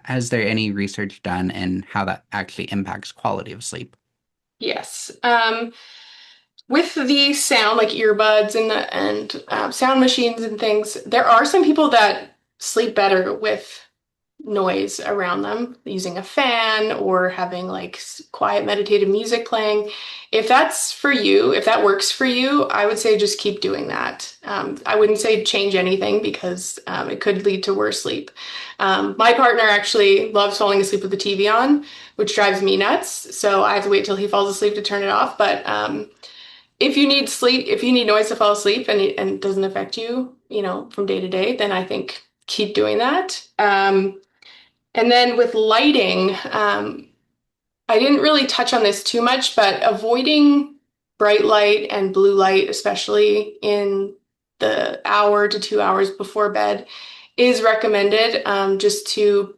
has there any research done in how that actually impacts quality of sleep? Yes. With the sound, like earbuds and sound machines and things, there are some people that sleep better with noise around them, using a fan or having like quiet meditative music playing. If that's for you, if that works for you, I would say just keep doing that. I wouldn't say change anything because it could lead to worse sleep. My partner actually loves falling asleep with the TV on, which drives me nuts. So I have to wait till he falls asleep to turn it off. But if you need sleep, if you need noise to fall asleep and it doesn't affect you, from day to day, then I think keep doing that. And then with lighting, I didn't really touch on this too much, but avoiding bright light and blue light, especially in the hour to 2 hours before bed, is recommended just to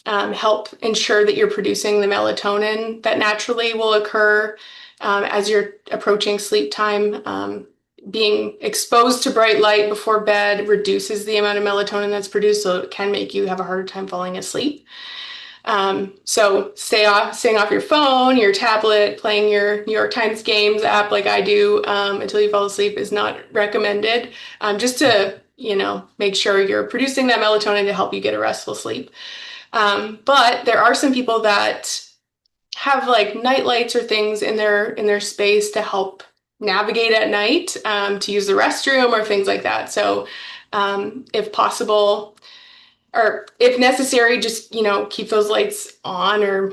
help ensure that you're producing the melatonin that naturally will occur as you're approaching sleep time. Being exposed to bright light before bed reduces the amount of melatonin that's produced, so it can make you have a harder time falling asleep. So staying off your phone, your tablet, playing your New York Times games app like I do until you fall asleep is not recommended. Just to, make sure you're producing that melatonin to help you get a restful sleep. But there are some people that have like night lights or things in their space to help navigate at night, to use the restroom or things like that. So if possible, or if necessary, just keep those lights on or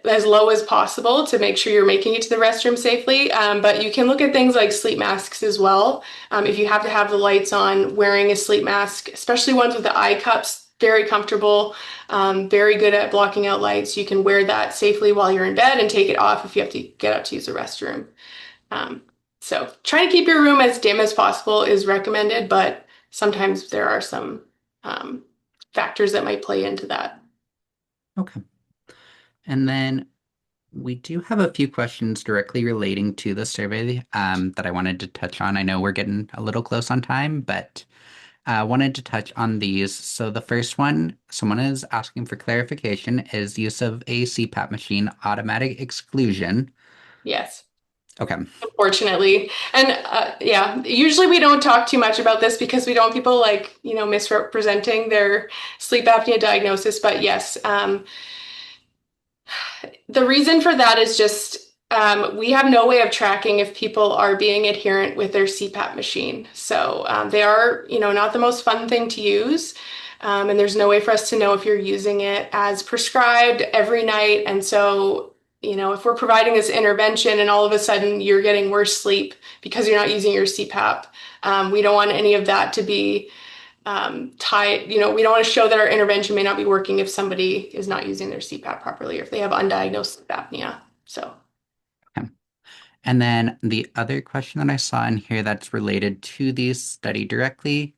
as low as possible to make sure you're making it to the restroom safely. But you can look at things like sleep masks as well. If you have to have the lights on, wearing a sleep mask, especially ones with the eye cups, very comfortable, very good at blocking out lights. You can wear that safely while you're in bed and take it off if you have to get up to use the restroom. Um, so trying to keep your room as dim as possible is recommended, but sometimes there are some um, factors that might play into that. Okay. And then we do have a few questions directly relating to the survey that I wanted to touch on. I know we're getting a little close on time, but wanted to touch on these. So the first one, someone is asking for clarification, is use of a CPAP machine automatic exclusion. Yes. Okay. Unfortunately. And yeah, usually we don't talk too much about this because we don't want people like, misrepresenting their sleep apnea diagnosis. But yes, the reason for that is just we have no way of tracking if people are being adherent with their CPAP machine. So they are, not the most fun thing to use. And there's no way for us to know if you're using it as prescribed every night. And so, if we're providing this intervention and all of a sudden you're getting worse sleep because you're not using your CPAP, we don't want any of that to be tied. We don't want to show that our intervention may not be working if somebody is not using their CPAP properly or if they have undiagnosed sleep apnea. So, Okay. And then the other question that I saw in here that's related to the study directly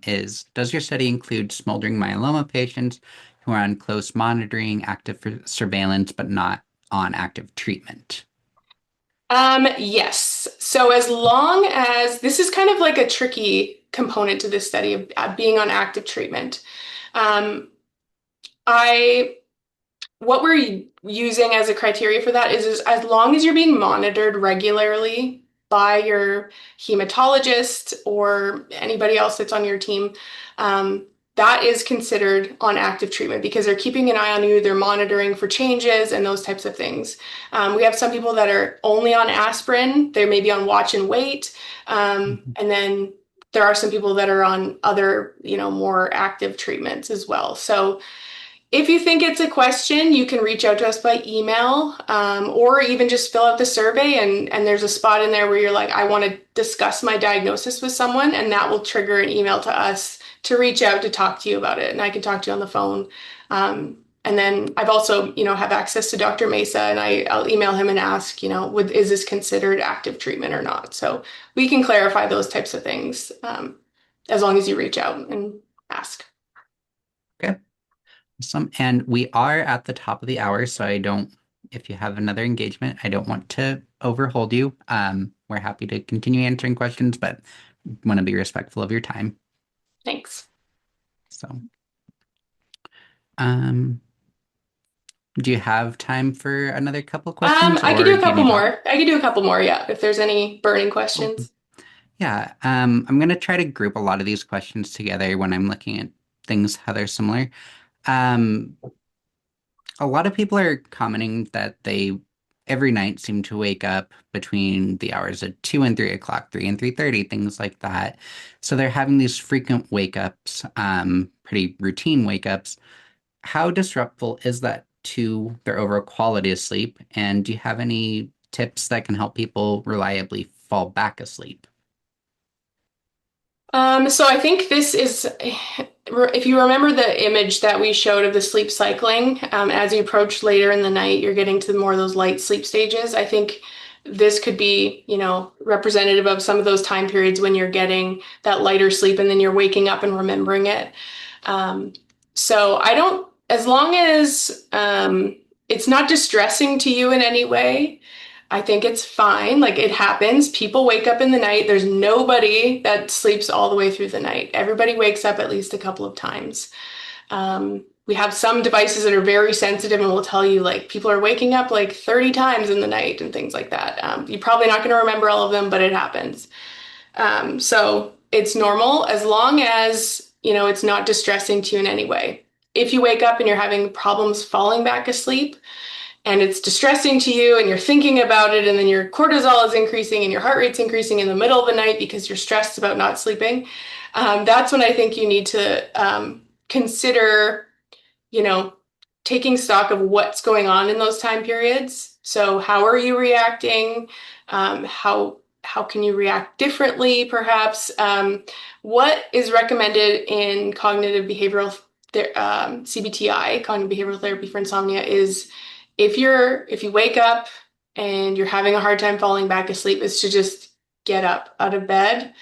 is, does your study include smoldering myeloma patients who are on close monitoring, active surveillance, but not on active treatment? yes. So as long as this is kind of like a tricky component to this study of being on active treatment. Um, I what we're using as a criteria for that is as long as you're being monitored regularly by your hematologist or anybody else that's on your team, that is considered on active treatment because they're keeping an eye on you, they're monitoring for changes and those types of things. We have some people that are only on aspirin, they may be on watch and wait, Mhm. and then there are some people that are on other, more active treatments as well. So if you think it's a question, you can reach out to us by email, or even just fill out the survey. And there's a spot in there where you're like, I want to discuss my diagnosis with someone, and that will trigger an email to us to reach out to talk to you about it. And I can talk to you on the phone. And then I've also, have access to Dr. Mesa, and I'll email him and ask, is this considered active treatment or not? So we can clarify those types of things as long as you reach out and ask. Okay. Awesome. And we are at the top of the hour, so if you have another engagement, I don't want to overhold you. We're happy to continue answering questions, but want to be respectful of your time. Thanks. So, um, do you have time for another couple questions, I could do or a do you couple need to hop? more. I could do a couple more, yeah, if there's any burning Awesome. questions. Yeah, I'm gonna try to group a lot of these questions together when I'm looking at things how they're similar. Um, a lot of people are commenting that they every night seem to wake up between the hours of 2 and 3 o'clock, 3 and 3:30, things like that. So they're having these frequent wake ups, pretty routine wake ups. How disruptful is that to their overall quality of sleep? And do you have any tips that can help people reliably fall back asleep? So I think this is, if you remember the image that we showed of the sleep cycling, as you approach later in the night, you're getting to more of those light sleep stages. I think this could be, representative of some of those time periods when you're getting that lighter sleep and then you're waking up and remembering it. Um, so I don't, as long as it's not distressing to you in any way, I think it's fine. Like it happens. People wake up in the night. There's nobody that sleeps all the way through the night. Everybody wakes up at least a couple of times. We have some devices that are very sensitive and will tell you like people are waking up like 30 times in the night and things like that. You're probably not going to remember all of them, but it happens. So it's normal as long as, it's not distressing to you in any way. If you wake up and you're having problems falling back asleep, and it's distressing to you and you're thinking about it and then your cortisol is increasing and your heart rate's increasing in the middle of the night because you're stressed about not sleeping, that's when I think you need to consider, you know, taking stock of what's going on in those time periods. So how are you reacting? How can you react differently, perhaps? What is recommended in cognitive behavioral CBTI, cognitive behavioral therapy for insomnia, is if you wake up and you're having a hard time falling back asleep, is to just get up out of bed,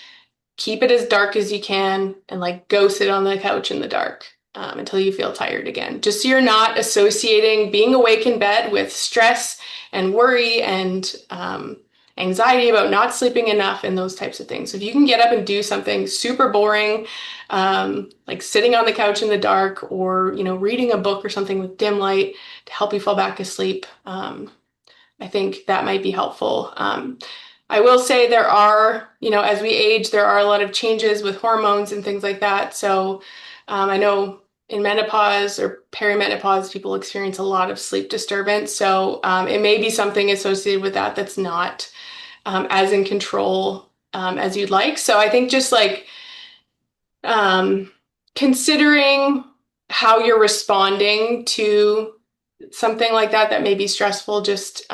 keep it as dark as you can, and like go sit on the couch in the dark until you feel tired again. Just so you're not associating being awake in bed with stress and worry and anxiety about not sleeping enough and those types of things. So if you can get up and do something super boring, like sitting on the couch in the dark or, reading a book or something with dim light to help you fall back asleep, I think that might be helpful. I will say there are, as we age, there are a lot of changes with hormones and things like that. So I know in menopause or perimenopause, people experience a lot of sleep disturbance. So it may be something associated with that that's not as in control as you'd like. So I think just like um, considering how you're responding to something like that may be stressful, just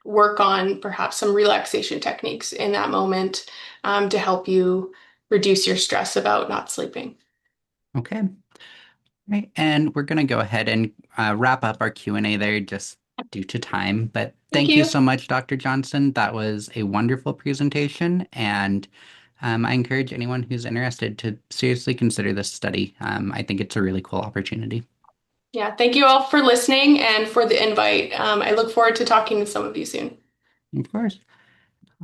work on perhaps some relaxation techniques in that moment to help you reduce your stress about not sleeping. Okay. Right. And we're going to go ahead and wrap up our Q&A there just due to time. But Thank thank you you. so much, Dr. Johnson. That was a wonderful presentation. And I encourage anyone who's interested to seriously consider this study. I think it's a really cool opportunity. Yeah, thank you all for listening and for the invite. I look forward to talking with some of you soon. Of course.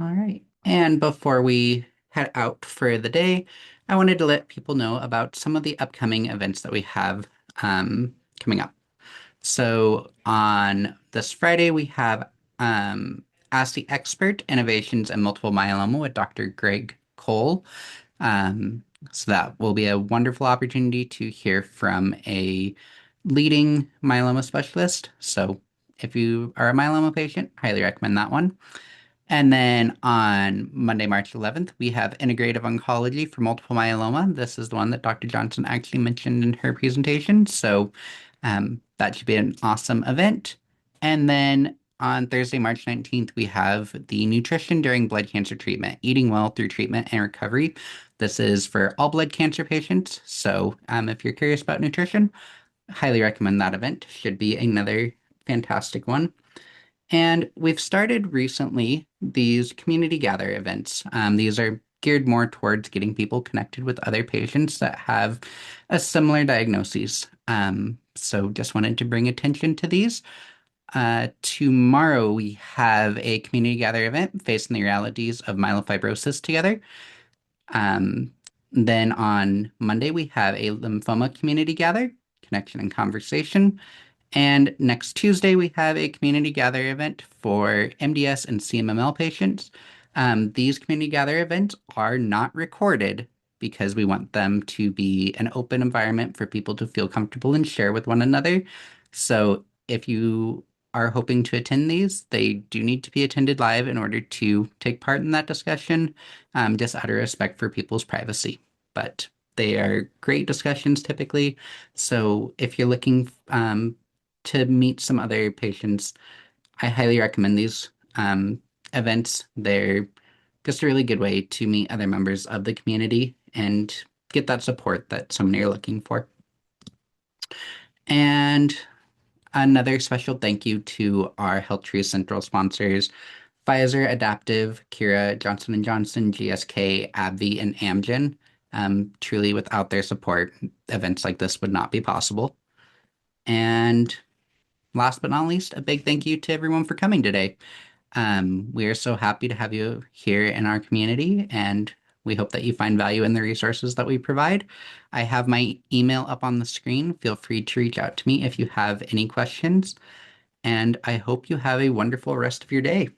All right. And before we head out for the day, I wanted to let people know about some of the upcoming events that we have coming up. So on this Friday, we have Ask the Expert Innovations in Multiple Myeloma with Dr. Greg Cole. Um, so that will be a wonderful opportunity to hear from a leading myeloma specialist. So if you are a myeloma patient, highly recommend that one. And then on Monday, March 11th, we have Integrative Oncology for Multiple Myeloma. This is the one that Dr. Johnson actually mentioned in her presentation. So that should be an awesome event. And then on Thursday, March 19th, we have the Nutrition During Blood Cancer Treatment, Eating Well Through Treatment and Recovery. This is for all blood cancer patients. So if you're curious about nutrition, highly recommend that event. Should be another fantastic one. And we've started recently these community gather events. These are geared more towards getting people connected with other patients that have a similar diagnosis. So just wanted to bring attention to these. Tomorrow we have a community gather event facing the realities of myelofibrosis together. Um, then on Monday we have a lymphoma community gather, connection and conversation. And next Tuesday, we have a community gather event for MDS and CMML patients. These community gather events are not recorded because we want them to be an open environment for people to feel comfortable and share with one another. So if you are hoping to attend these, they do need to be attended live in order to take part in that discussion, just out of respect for people's privacy. But they are great discussions typically. So if you're looking to meet some other patients, I highly recommend these. um, events. They're just a really good way to meet other members of the community and get that support that so many are looking for. And another special thank you to our HealthTree Central sponsors, Pfizer, Adaptive, Kira, Johnson & Johnson, GSK, AbbVie, and Amgen. Truly, without their support, events like this would not be possible. And last but not least, a big thank you to everyone for coming today. We are so happy to have you here in our community, and we hope that you find value in the resources that we provide. I have my email up on the screen. Feel free to reach out to me if you have any questions, and I hope you have a wonderful rest of your day.